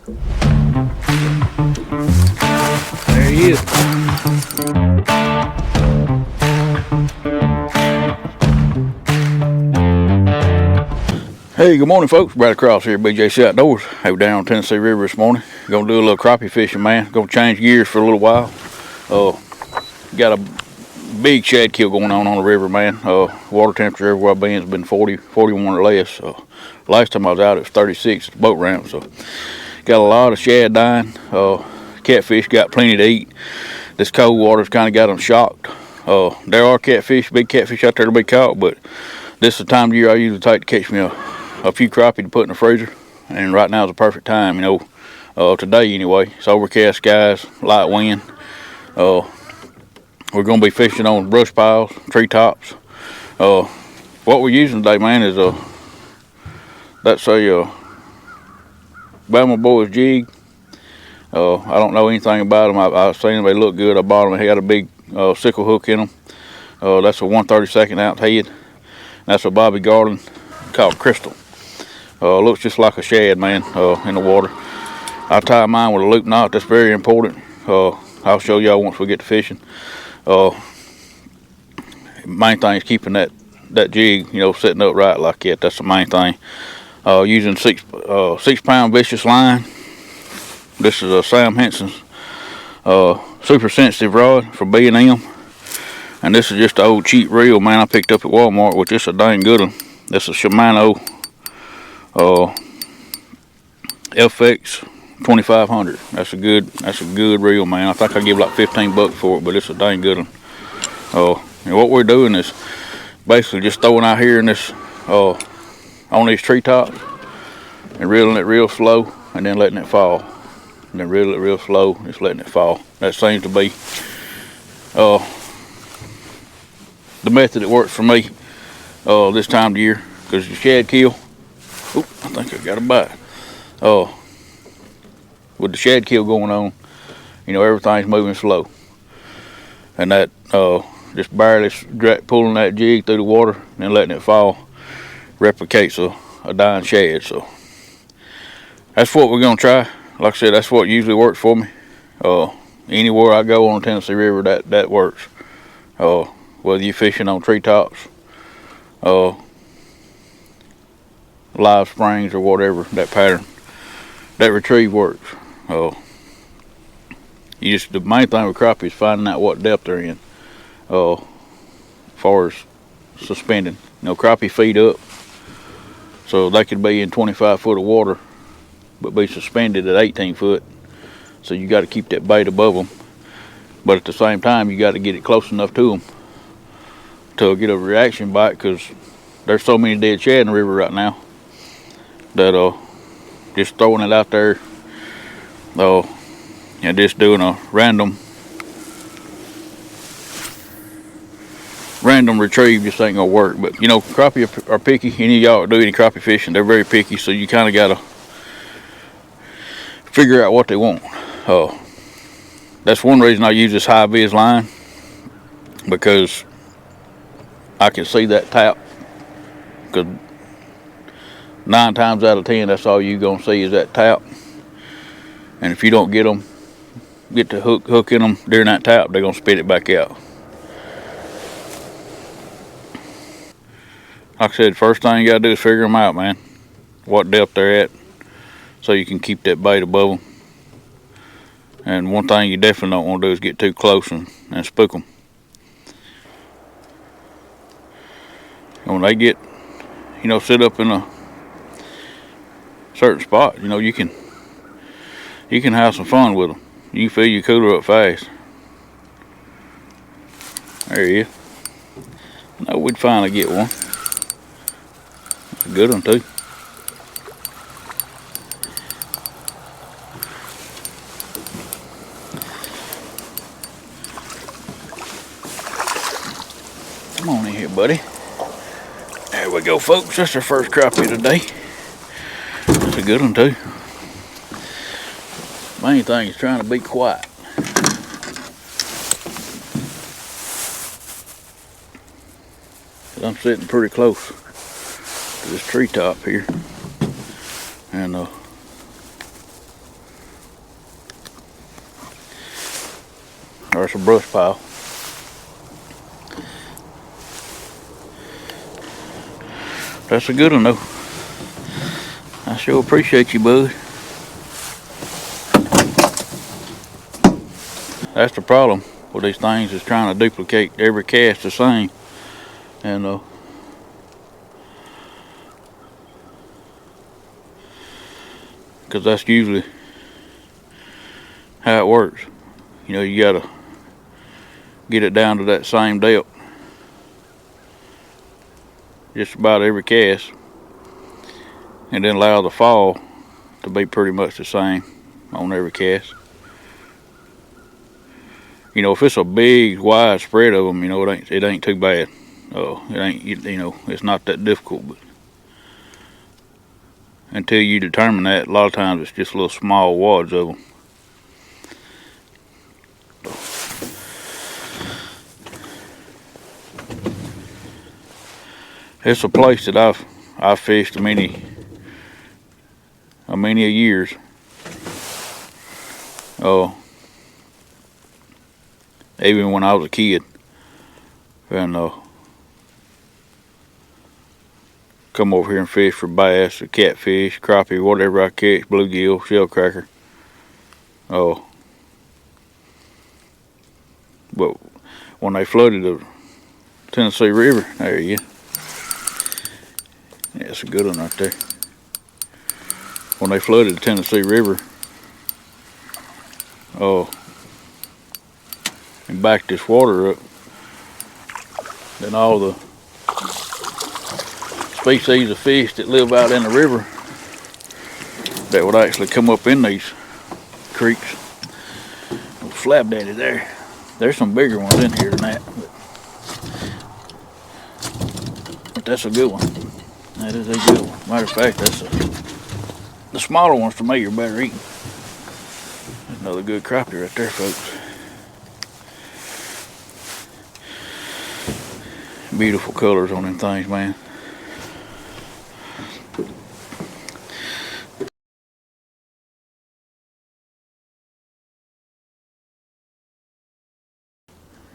There he is. Hey, good morning, folks. Brad Cross here, BJC Outdoors. Hey, we're down on Tennessee River this morning. Gonna do a little crappie fishing, man. Gonna change gears for a little while. Got a big shad kill going on the river, man. Water temperature everywhere I've been has been 40, 41 or less. Last time I was out, it was 36 at the boat ramp. So, got a lot of shad dying. Catfish got plenty to eat. This cold water's kind of got them shocked. There are catfish, big catfish out there to be caught, but this is the time of year I usually take to catch me a few crappie to put in the freezer. And right now is the perfect time, today anyway. It's overcast skies, light wind. We're going to be fishing on brush piles, treetops. What we're using today, man, is that's a Bama Boys jig. I don't know anything about them. I've seen them, they look good. I bought them, they had a big sickle hook in them. That's a 1/32 ounce head. That's a Bobby Garland called Crystal. Looks just like a shad, man, in the water. I tie mine with a loop knot. That's very important. I'll show y'all once we get to fishing. Main thing is keeping that jig, sitting upright like that. That's the main thing. Using 6-pound vicious line. This is a Sam Henson's super sensitive rod from B&M. And this is just an old cheap reel, man, I picked up at Walmart, which is a dang good one. This is a Shimano FX 2500. That's a good reel, man. I think I give like 15 bucks for it, but it's a dang good one. And what we're doing is basically just throwing out here in this on these treetops and reeling it real slow and then letting it fall. And then reel it real slow, just letting it fall. That seems to be the method that works for me this time of year, because the shad kill, I think I got a bite. With the shad kill going on, everything's moving slow, and that just barely pulling that jig through the water and then letting it fall replicates a dying shad. So that's what we're gonna try. Like I said, that's what usually works for me. Anywhere I go on the Tennessee River, that works. Whether you're fishing on treetops, live springs, or whatever, that pattern, that retrieve works. The main thing with crappie is finding out what depth they're in. As far as suspending, crappie feed up, so they could be in 25 foot of water, but be suspended at 18 foot. So you got to keep that bait above them, but at the same time you got to get it close enough to them to get a reaction bite, because there's so many dead shad in the river right now that just throwing it out there and just doing a random retrieve just ain't gonna work. But crappie are picky. Any of y'all that do any crappie fishing, they're very picky, so you kind of gotta figure out what they want. That's one reason I use this high vis line, because I can see that tap, because 9 times out of 10 that's all you gonna see is that tap. And if you don't get the hook in them during that tap, they're gonna spit it back out. Like I said, first thing you gotta do is figure them out, man, what depth they're at, so you can keep that bait above them. And one thing you definitely don't want to do is get too close and spook them. And when they get, sit up in a certain spot, you can have some fun with them. You can fill your cooler up fast. There he is. I know we'd finally get one. That's a good one too. Come on in here, buddy. There we go, folks. That's our first crappie today. That's a good one too. Main thing is trying to be quiet. I'm sitting pretty close to this treetop here, and or it's a brush pile. That's a good one though. I sure appreciate you, bud. That's the problem with these things, is trying to duplicate every cast the same. And because that's usually how it works. You know, you gotta get it down to that same depth. Just about every cast. And then allow the fall to be pretty much the same on every cast. You know, if it's a big, wide spread of them, you know, it ain't too bad. It ain't, you know, it's not that difficult. But until you determine that, a lot of times it's just little small wads of them. It's a place that I've fished many years. Even when I was a kid, and come over here and fish for bass or catfish, crappie, whatever I catch, bluegill, shellcracker. But when they flooded the Tennessee River, there you go. Yeah, it's a good one right there. When they flooded the Tennessee River, and backed this water up, then all the species of fish that live out in the river that would actually come up in these creeks. Slab daddy there. There's some bigger ones in here than that, but that's a good one. That is a good one. Matter of fact, the smaller ones to me are better eating. There's another good crappie right there, folks. Beautiful colors on them things, man.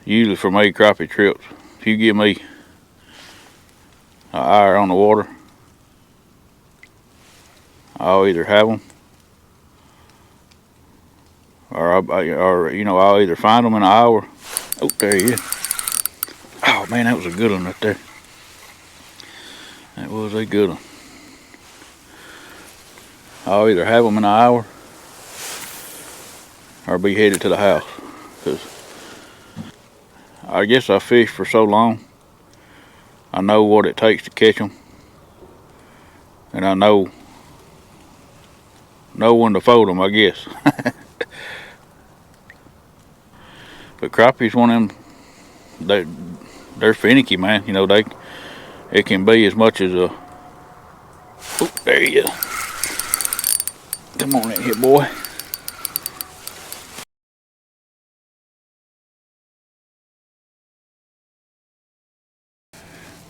Usually for me, crappie trips, if you give me an hour on the water, I'll either have them, or you know, I'll either find them in an hour. Oh, there he is. Oh man, that was a good one right there. That was a good one. I'll either have them in an hour or be headed to the house, because I guess I fished for so long, I know what it takes to catch them, and I know when to fold them, I guess. But crappie's one of them, they're finicky, man. You know, it can be as much as a. Oh, there you go. Come on in here, boy.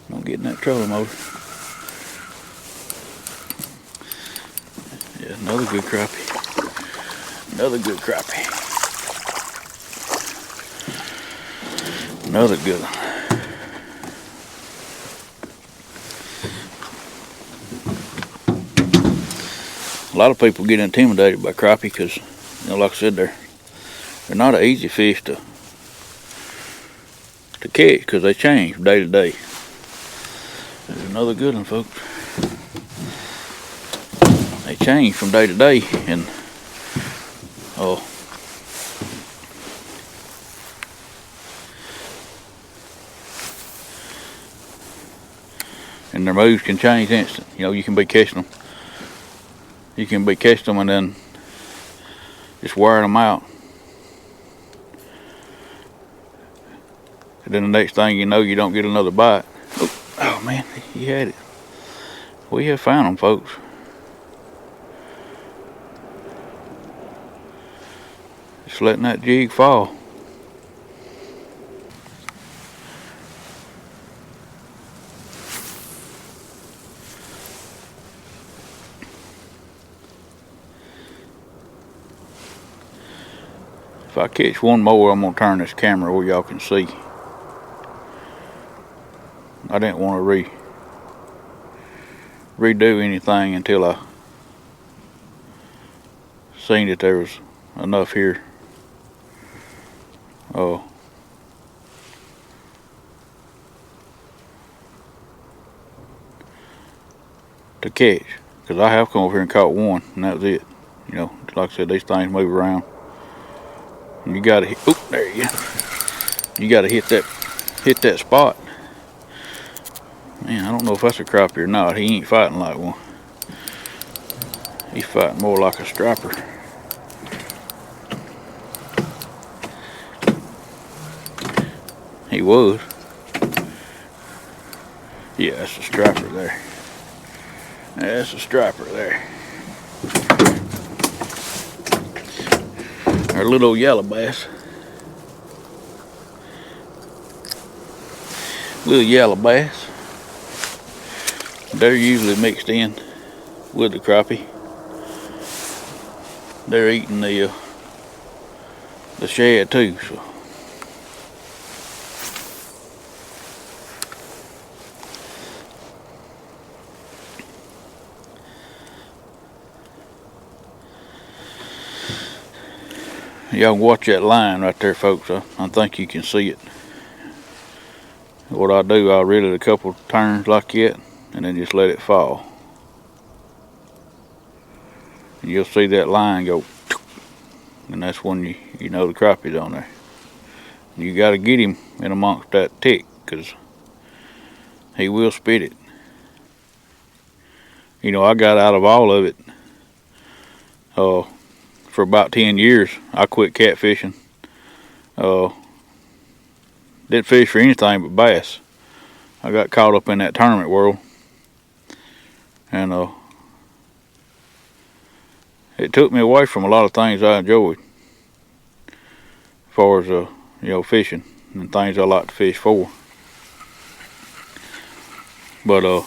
Don't get in that trolling motor. Yeah, another good crappie. Another good crappie. Another good one. A lot of people get intimidated by crappie because, you know, like I said, they're not an easy fish to catch, because they change from day to day. There's another good one, folks. They change from day to day, and and their moves can change instant. You know, you can be catching them. You can be catching them and then just wearing them out. And then the next thing you know, you don't get another bite. Oh man, he had it. We have found them, folks. Just letting that jig fall. If I catch one more, I'm gonna turn this camera where y'all can see. I didn't want to redo anything until I seen that there was enough here. Oh. To catch, because I have come over here and caught one, and that was it. You know, like I said, these things move around. And you gotta hit. Oop, there you go. You gotta hit that spot. Man, I don't know if that's a crappie or not. He ain't fighting like one. He's fighting more like a striper. He was. Yeah, that's a striper there. That's a striper there. Our little yellow bass. Little yellow bass. They're usually mixed in with the crappie. They're eating the shad too, so. Y'all can watch that line right there, folks. I think you can see it. What I do, I'll reel it a couple turns like that, and then just let it fall. And you'll see that line go, and that's when you know the crappie's on there. You got to get him in amongst that tick, because he will spit it. You know, I got out of all of it for about 10 years. I quit catfishing. Didn't fish for anything but bass. I got caught up in that tournament world, and it took me away from a lot of things I enjoyed, as far as you know, fishing and things I like to fish for. But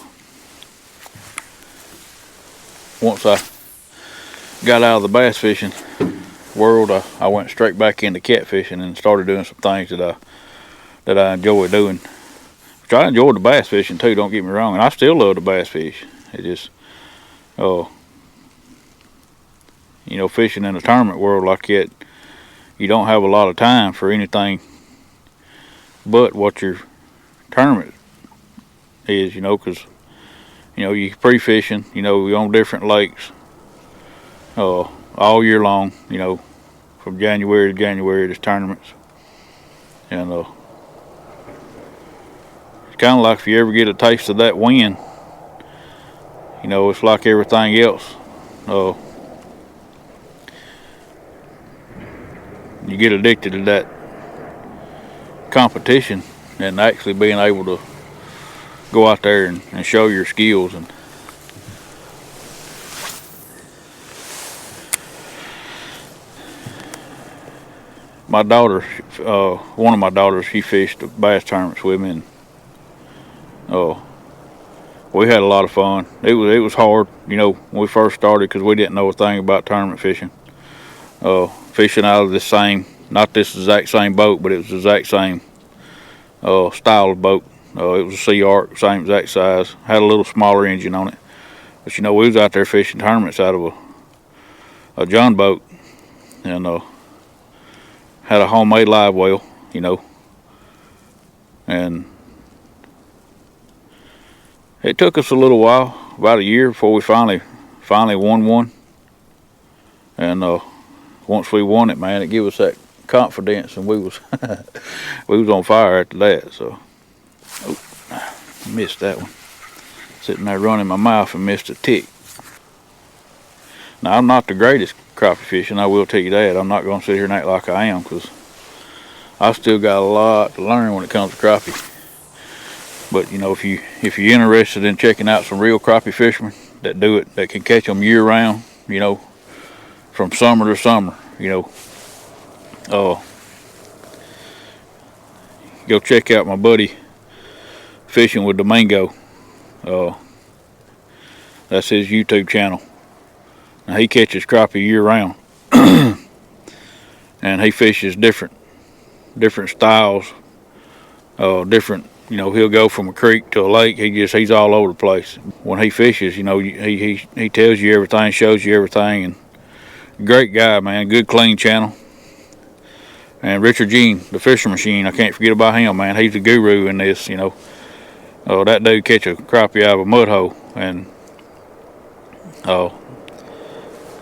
once I got out of the bass fishing world, I went straight back into catfishing and started doing some things that I enjoy doing. Which I enjoyed the bass fishing too, don't get me wrong, and I still love the bass fish. It just, you know, fishing in a tournament world like that, you don't have a lot of time for anything but what your tournament is, you know, because, you know, you pre-fishing, you know, you're on different lakes all year long, you know, from January to January, there's tournaments. And it's kind of like if you ever get a taste of that wind, you know, it's like everything else. You get addicted to that competition and actually being able to go out there and show your skills. And my daughter, one of my daughters, she fished bass tournaments with me, and we had a lot of fun. It was hard, you know, when we first started, because we didn't know a thing about tournament fishing. Fishing out of the same, not this exact same boat, but it was the exact same style of boat. It was a Sea Arc, same exact size, had a little smaller engine on it. But you know, we was out there fishing tournaments out of a John boat, and had a homemade live well, you know, and it took us a little while, about a year, before we finally won one. And once we won it, man, it gave us that confidence, and we was we was on fire after that. So, missed that one. Sitting there running my mouth and missed a tick. Now, I'm not the greatest crappie fishing, I will tell you that. I'm not going to sit here and act like I am, because I still got a lot to learn when it comes to crappie. But you know, if you're interested in checking out some real crappie fishermen that do it, that can catch them year round, you know, from summer to summer, you know, go check out my buddy Fishing with Domingo. That's his YouTube channel. Now, he catches crappie year round, and and he fishes different styles, different. You know, he'll go from a creek to a lake. He's all over the place. When he fishes, you know, he tells you everything, shows you everything, and great guy, man. Good clean channel. And Richard Jean, the fisher machine, I can't forget about him, man. He's the guru in this, you know. That dude catch a crappie out of a mud hole, and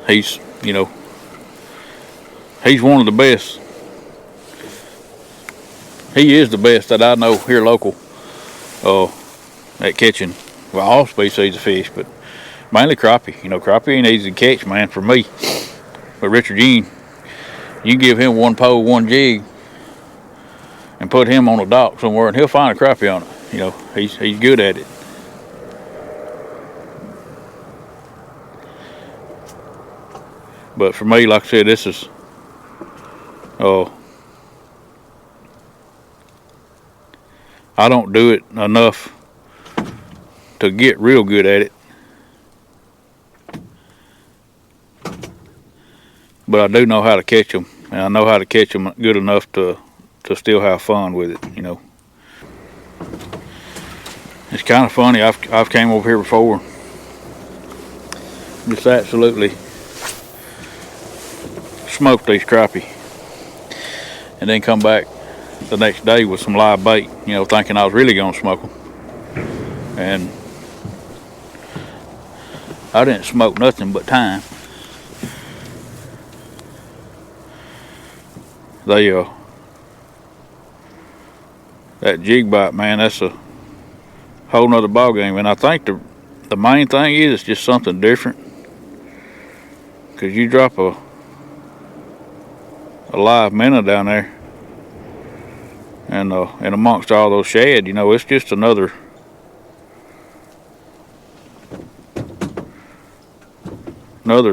he's, you know, he's one of the best. He is the best that I know here local, at catching, well, all species of fish, but mainly crappie. You know, crappie ain't easy to catch, man, for me. But Richard Jean, you give him one pole, one jig, and put him on a dock somewhere, and he'll find a crappie on it. You know, he's good at it. But for me, like I said, this is, I don't do it enough to get real good at it. But I do know how to catch them, and I know how to catch them good enough to still have fun with it, you know. It's kind of funny, I've came over here before, just absolutely smoked these crappie, and then come back the next day with some live bait, you know, thinking I was really gonna smoke them. And I didn't smoke nothing but time. They that jig bite, man, that's a whole nother ball game. And I think the main thing is it's just something different, because you drop a live minnow down there, and amongst all those shad, you know, it's just another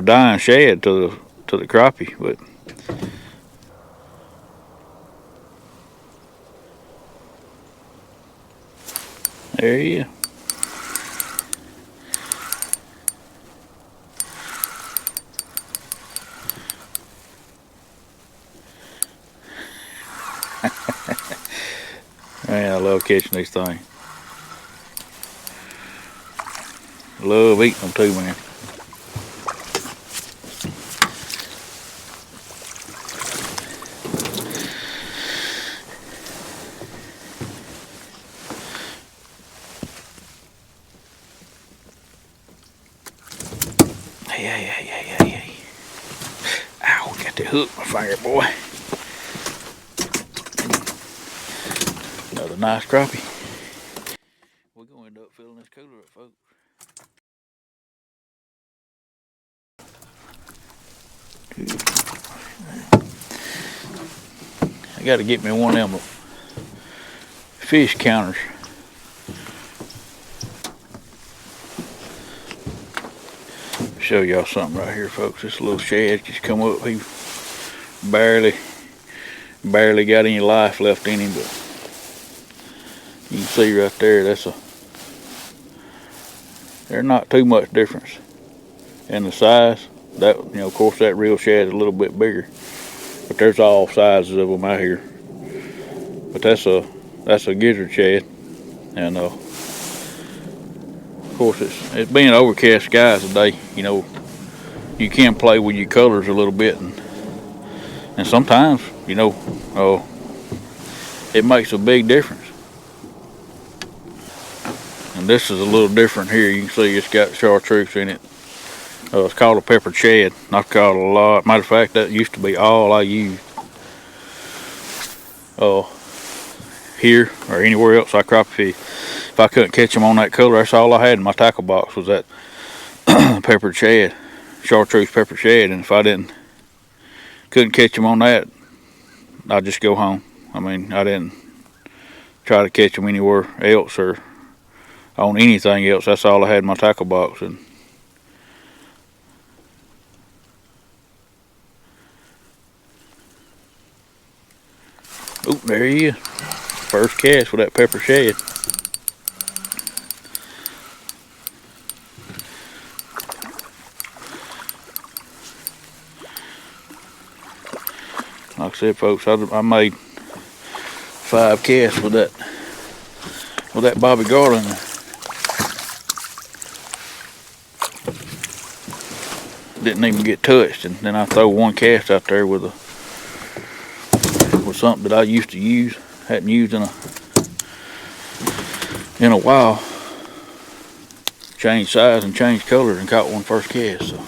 dying shad to the crappie. But there you go. Man, I love catching these things. Love eating them too, man. Yeah. Ow, got that hook in my finger, boy. Another nice crappie. We're going to end up filling this cooler up, folks. I got to get me one of them fish counters. Show y'all something right here, folks. This little shad just come up. He barely got any life left in him, but you can see right there, there's not too much difference in the size. That, you know, of course, that real shad is a little bit bigger, but there's all sizes of them out here. But that's a gizzard shad, and of course it's being overcast skies today. You know, you can play with your colors a little bit, and sometimes, you know, it makes a big difference. And this is a little different here. You can see it's got chartreuse in it. It's called a pepper shad. I've caught a lot. Matter of fact, that used to be all I used. Here or anywhere else I crappie fish. If I couldn't catch them on that color, that's all I had in my tackle box was that pepper shad, chartreuse pepper shad. And if I couldn't catch them on that, I'd just go home. I mean, I didn't try to catch them anywhere else or on anything else. That's all I had in my tackle box. And oh, there he is. First cast with that pepper shad. Like I said, folks, I made 5 casts with that Bobby Garland. Didn't even get touched, and then I throw 1 cast out there with something that I used to use, hadn't used in a while. Changed size and changed colors and caught one first cast. So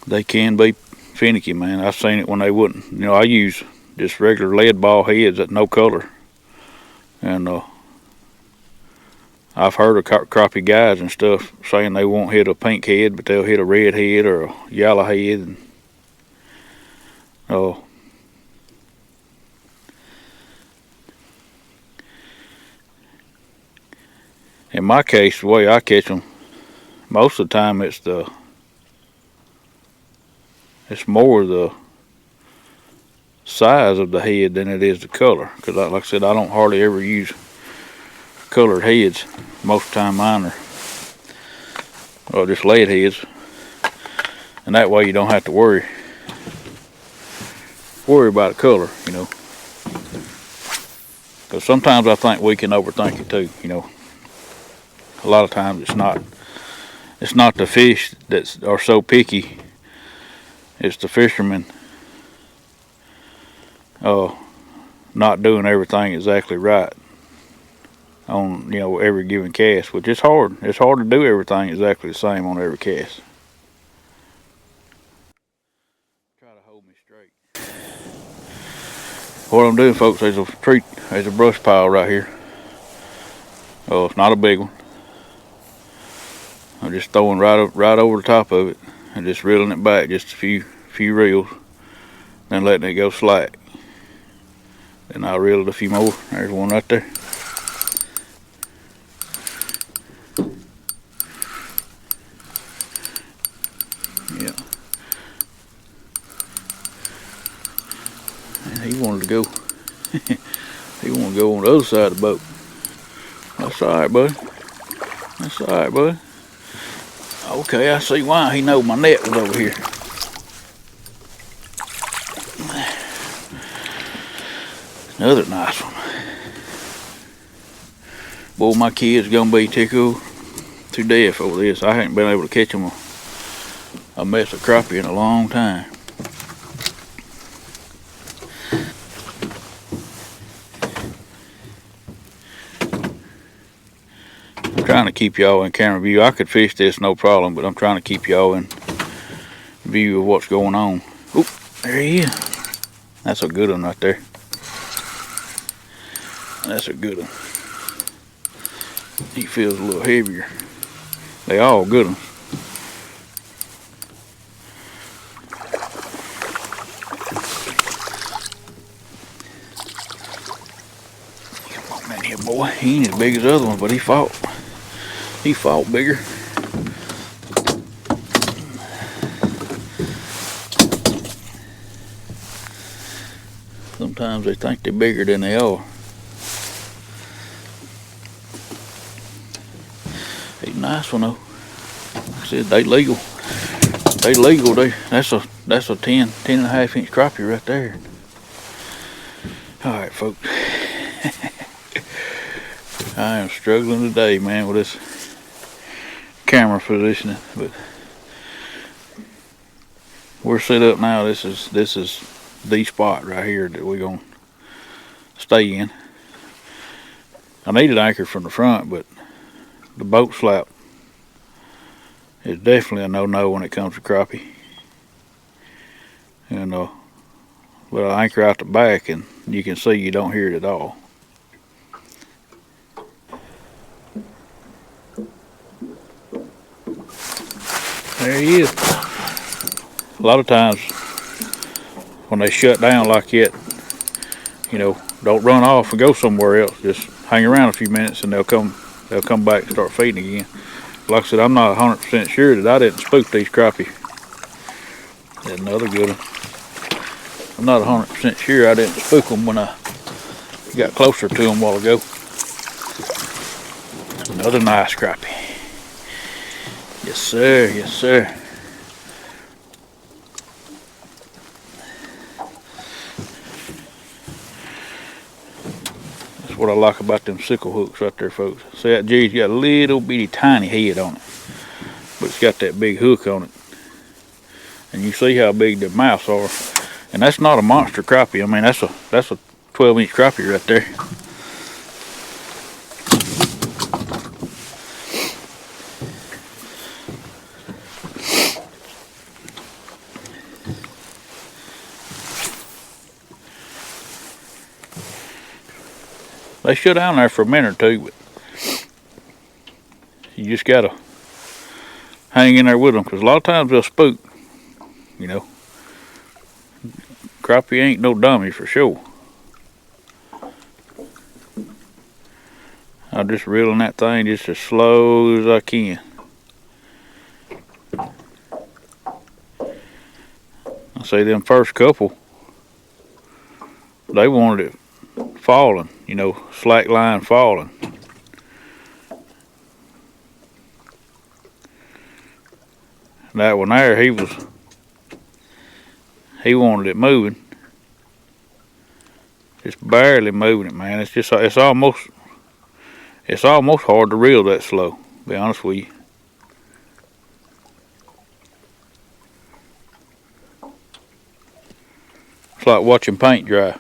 they can be finicky, man. I've seen it when they wouldn't. You know, I use just regular lead ball heads that no color, and I've heard of crappie guys and stuff saying they won't hit a pink head, but they'll hit a red head or a yellow head. And, in my case, the way I catch them, most of the time it's more the size of the head than it is the color. Because like I said, I don't hardly ever use colored heads. Most of the time mine are just lead heads, and that way you don't have to worry about the color, you know. Because sometimes I think we can overthink it too, you know. A lot of times it's not the fish that are so picky. It's the fishermen not doing everything exactly right on, you know, every given cast, which is hard. It's hard to do everything exactly the same on every cast. Try to hold me straight. What I'm doing, folks, there's a brush pile right here. Oh, it's not a big one. I'm just throwing right over the top of it and just reeling it back just a few reels, then letting it go slack. Then I'll reel it a few more. There's one right there. Yeah. And he wanted to go. He wanted to go on the other side of the boat. That's all right, buddy. That's all right, buddy. Okay, I see why he knew my net was over here. Another nice one. Boy, my kids gonna be tickled to death over this. I haven't been able to catch them a mess of crappie in a long time. I'm trying to keep y'all in camera view. I could fish this no problem, but I'm trying to keep y'all in view of what's going on. Oop, there he is. That's a good one right there. That's a good one. He feels a little heavier. They all good ones. Come on in here, boy. He ain't as big as the other ones, but he fought. He fought bigger. Sometimes they think they're bigger than they are. He's a nice one though. Like I said, they legal. They legal. That's a 10.5 inch crappie right there. All right, folks. I am struggling today, man, with this camera positioning, but we're set up now. This is the spot right here that we're gonna stay in. I needed anchor from the front, but the boat slap is definitely a no-no when it comes to crappie. And but I anchor out the back, and you can see you don't hear it at all. There he is. A lot of times when they shut down like that, you know, don't run off and go somewhere else. Just hang around a few minutes and they'll come back and start feeding again. Like I said, I'm not 100% sure that I didn't spook these crappie. That's another good one. I'm not 100% sure I didn't spook them when I got closer to them a while ago. Another nice crappie. Yes, sir. Yes, sir. That's what I like about them sickle hooks right there, folks. See that jig's got a little bitty tiny head on it, but it's got that big hook on it. And you see how big the mouths are. And that's not a monster crappie. I mean, that's a 12-inch crappie right there. They shut down there for a minute or two, but you just gotta hang in there with them, because a lot of times they'll spook, you know. Crappie ain't no dummy for sure. I'm just reeling that thing just as slow as I can. I say them first couple, they wanted it falling, you know, slack line falling. That one there, he wanted it moving. Just barely moving it, man. It's almost hard to reel that slow, to be honest with you. It's like watching paint dry.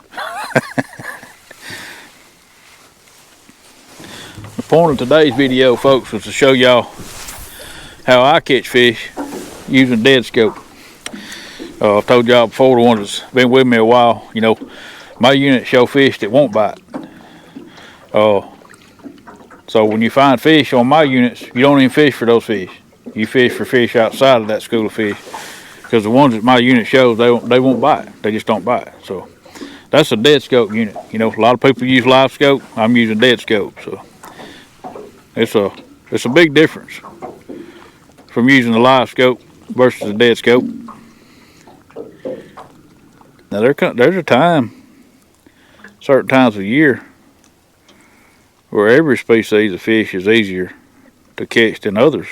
The point of today's video, folks, was to show y'all how I catch fish using dead scope. I've told y'all before, the ones that's been with me a while, you know, my units show fish that won't bite. So when you find fish on my units, you don't even fish for those fish. You fish for fish outside of that school of fish, because the ones that my unit shows, they won't bite. They just don't bite. So that's a dead scope unit. You know, a lot of people use live scope. I'm using dead scope. So it's a big difference from using the live scope versus the dead scope. Now there's a time, certain times of year, where every species of fish is easier to catch than other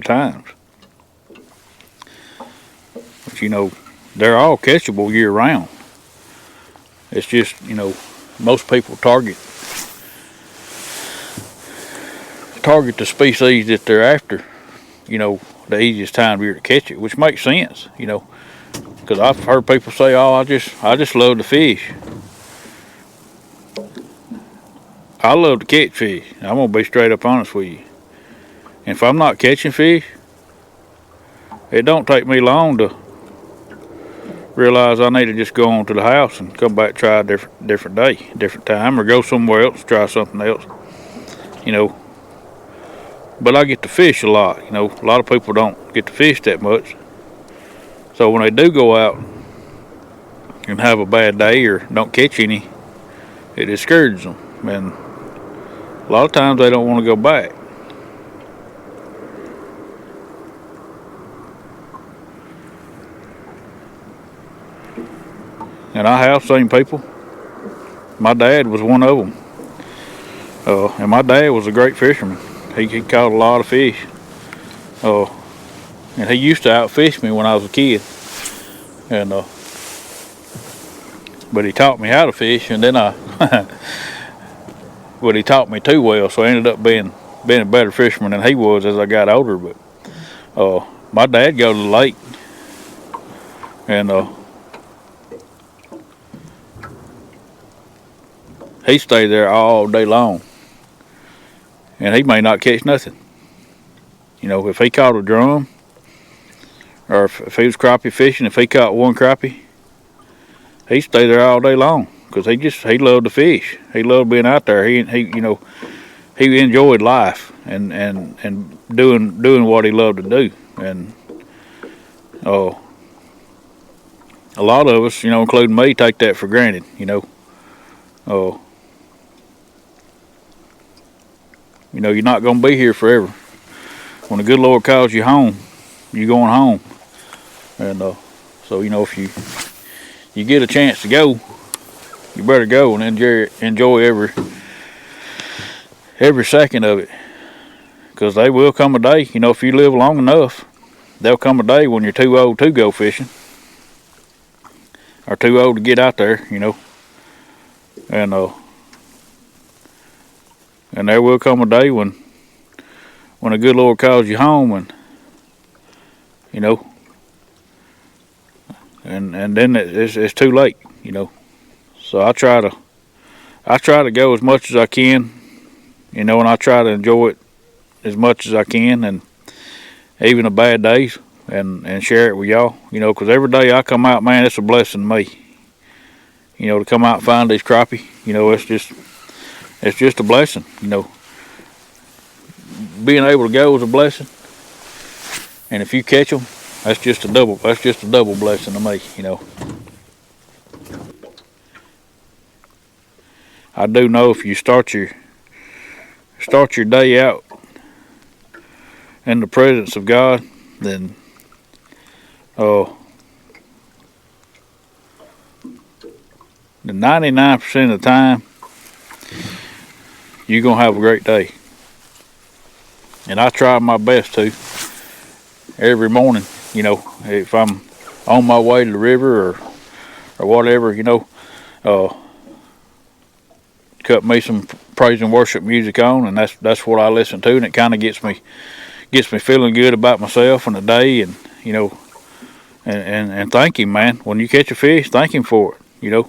times. But you know, they're all catchable year round. It's just, you know, most people target the species that they're after, you know, the easiest time of year to catch it, which makes sense, you know, because I've heard people say, "Oh, I just love to fish." I love to catch fish. I'm gonna be straight up honest with you. And if I'm not catching fish, it don't take me long to realize I need to just go on to the house and come back, try a different day, different time, or go somewhere else, try something else, you know. But I get to fish a lot, you know. A lot of people don't get to fish that much. So when they do go out and have a bad day or don't catch any, it discourages them. And a lot of times they don't want to go back. And I have seen people. My dad was one of them. And my dad was a great fisherman. He caught a lot of fish. And he used to outfish me when I was a kid. And but he taught me how to fish, and then but he taught me too well, so I ended up being a better fisherman than he was as I got older. But my dad go to the lake, and he stayed there all day long, and he may not catch nothing. You know, if he caught a drum, or if he was crappie fishing, if he caught one crappie, he stayed there all day long, because he loved to fish. He loved being out there. He you know, he enjoyed life and doing what he loved to do. And a lot of us, you know, including me, take that for granted. You know, you know, you're not going to be here forever. When the good Lord calls you home, you're going home. And so, you know, if you get a chance to go, you better go and enjoy every second of it. Because they will come a day, you know, if you live long enough, there'll come a day when you're too old to go fishing, or too old to get out there, you know. And And there will come a day when the good Lord calls you home, and you know, and then it's too late, you know. So I try to go as much as I can, you know, and I try to enjoy it as much as I can, and even the bad days, and share it with y'all, you know, because every day I come out, man, it's a blessing to me. You know, to come out and find these crappie, you know, it's just a blessing, you know. Being able to go is a blessing, and if you catch them, that's just a double blessing to me, you know. I do know if you start your day out in the presence of God, then the 99% of the time you're gonna have a great day. And I try my best to every morning, you know, if I'm on my way to the river or whatever, you know, cut me some praise and worship music on, and that's what I listen to, and it kind of gets me feeling good about myself and the day, and you know, and thank him, man. When you catch a fish, thank him for it, you know.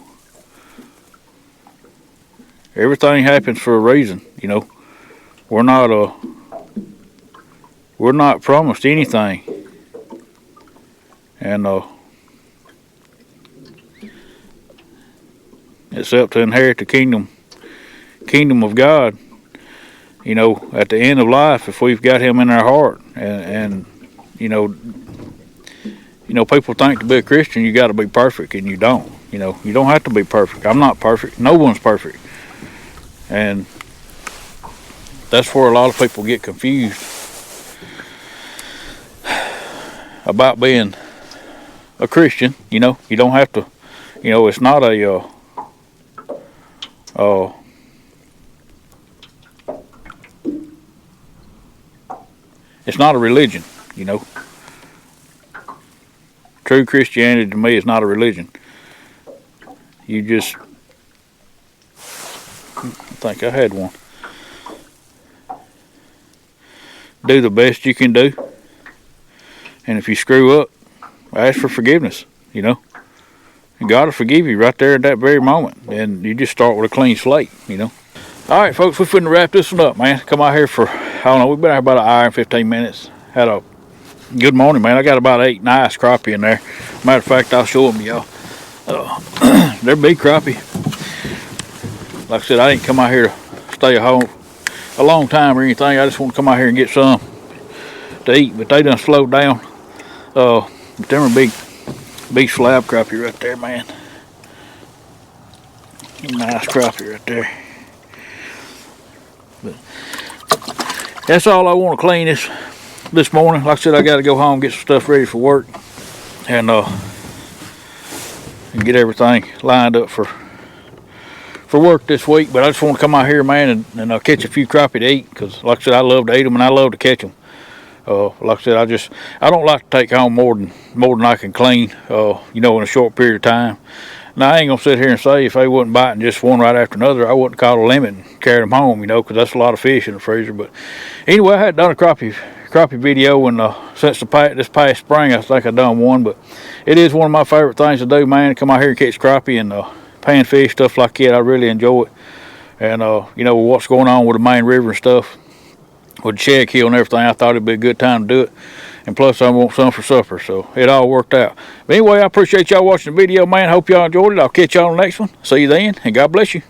Everything happens for a reason, you know. We're not promised anything, and except to inherit the kingdom of God, you know, at the end of life, if we've got him in our heart. And you know, people think to be a Christian you got to be perfect, and you don't. You know, you don't have to be perfect. I'm not perfect. No one's perfect. And that's where a lot of people get confused about being a Christian. You know, you don't have to, you know, it's not a it's not a religion, you know. True Christianity to me is not a religion. You just, I think I had one. Do the best you can do. And if you screw up, ask for forgiveness, you know. And God will forgive you right there at that very moment. And you just start with a clean slate, you know. All right, folks, we're finna wrap this one up, man. Come out here for, I don't know, we've been here about an hour and 15 minutes. Had a good morning, man. I got about 8 nice crappie in there. Matter of fact, I'll show them to y'all. They're big crappie. Like I said, I didn't come out here to stay at home a long time or anything. I just want to come out here and get some to eat. But they done slowed down. But them are big slab crappie right there, man. Nice crappie right there. But that's all I want to clean this morning. Like I said, I got to go home, get some stuff ready for work, and get everything lined up for work this week. But I just want to come out here, man, and catch a few crappie to eat, because like I said, I love to eat them and I love to catch them. Like I said, I don't like to take home more than I can clean, you know, in a short period of time. Now, I ain't gonna sit here and say if they wasn't biting just one right after another, I wouldn't call a limit and carry them home, you know, because that's a lot of fish in the freezer. But anyway, I had done a crappie video, and since this past spring, I think I done one. But it is one of my favorite things to do, man. Come out here and catch crappie and panfish, stuff like that. I really enjoy it. And you know, what's going on with the main river and stuff, with the shad kill and everything, I thought it'd be a good time to do it. And plus, I want some for supper, so it all worked out. But anyway, I appreciate y'all watching the video, man. Hope y'all enjoyed it. I'll catch y'all on the next one. See you then, and God bless you.